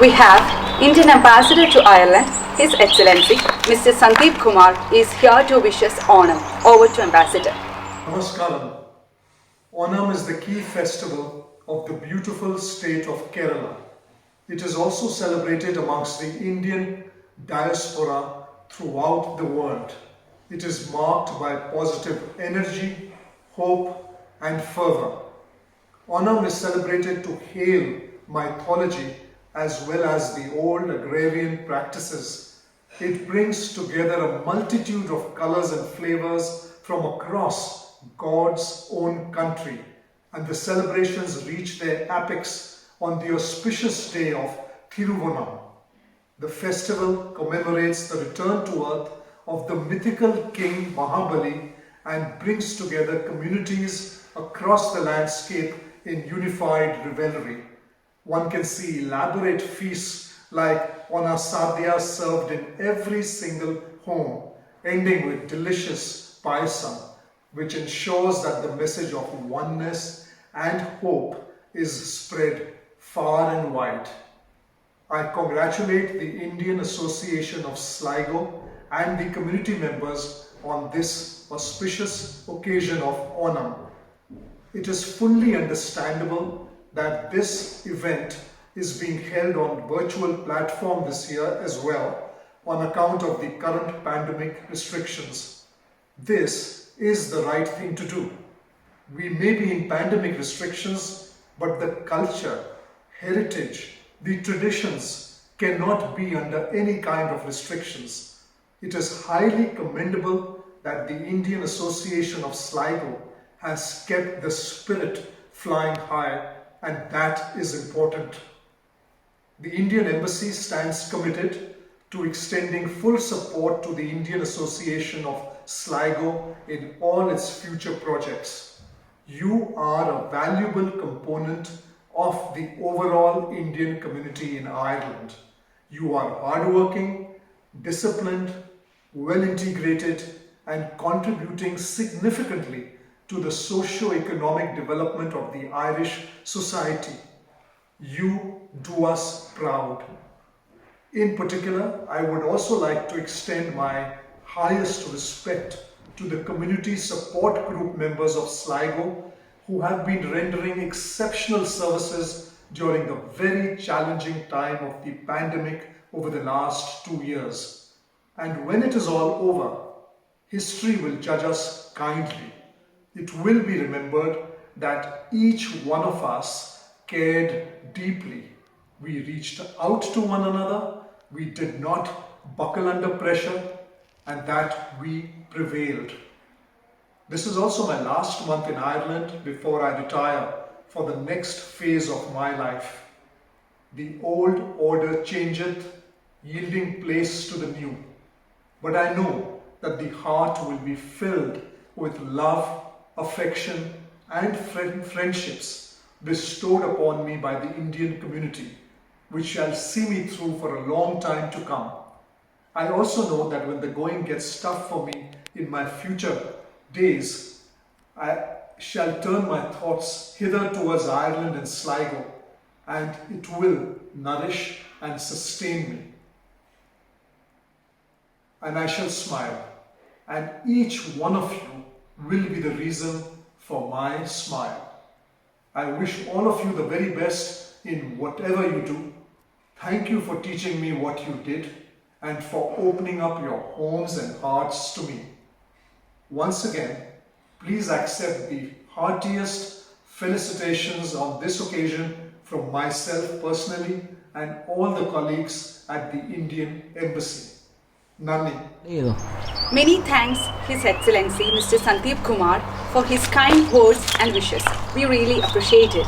We have Indian Ambassador to Ireland, His Excellency Mr. Sandeep Kumar is here to wish us Onam. Over to Ambassador. Namaskaram. Onam is the key festival of the beautiful state of Kerala. It is also celebrated amongst the Indian diaspora throughout the world. It is marked by positive energy, hope and fervour. Onam is celebrated to hail mythology as well as the old agrarian practices. It brings together a multitude of colours and flavours from across God's own country, and the celebrations reach their apex on the auspicious day of Thiruvonam. The festival commemorates the return to earth of the mythical king Mahabali and brings together communities across the landscape in unified revelry. One can see elaborate feasts like Onasadhya served in every single home, ending with delicious payasam, which ensures that the message of oneness and hope is spread far and wide. I congratulate the Indian Association of Sligo and the community members on this auspicious occasion of Onam. It is fully understandable that this event is being held on virtual platform this year as well on account of the current pandemic restrictions. This is the right thing to do. We may be in pandemic restrictions, but the culture, heritage, the traditions cannot be under any kind of restrictions. It is highly commendable that the Indian Association of Sligo has kept the spirit flying high, and that is important. The Indian Embassy stands committed to extending full support to the Indian Association of Sligo in all its future projects. You are a valuable component of the overall Indian community in Ireland. You are hardworking, disciplined, well integrated, and contributing significantly to the socio-economic development of the Irish society. You do us proud. In particular, I would also like to extend my highest respect to the community support group members of Sligo who have been rendering exceptional services during the very challenging time of the pandemic over the last 2 years. And when it is all over, history will judge us kindly. It will be remembered that each one of us cared deeply. We reached out to one another, we did not buckle under pressure, and that we prevailed. This is also my last month in Ireland before I retire for the next phase of my life. The old order changeth, yielding place to the new. But I know that the heart will be filled with love, affection and friendships bestowed upon me by the Indian community, which shall see me through for a long time to come. I also know that when the going gets tough for me in my future days, I shall turn my thoughts hither towards Ireland and Sligo, and it will nourish and sustain me. And I shall smile, and each one of you will be the reason for my smile. I wish all of you the very best in whatever you do. Thank you for teaching me what you did and for opening up your homes and hearts to me. Once again, please accept the heartiest felicitations on this occasion from myself personally and all the colleagues at the Indian Embassy. Nani. Many thanks, His Excellency Mr. Sandeep Kumar, for his kind words and wishes. We really appreciate it.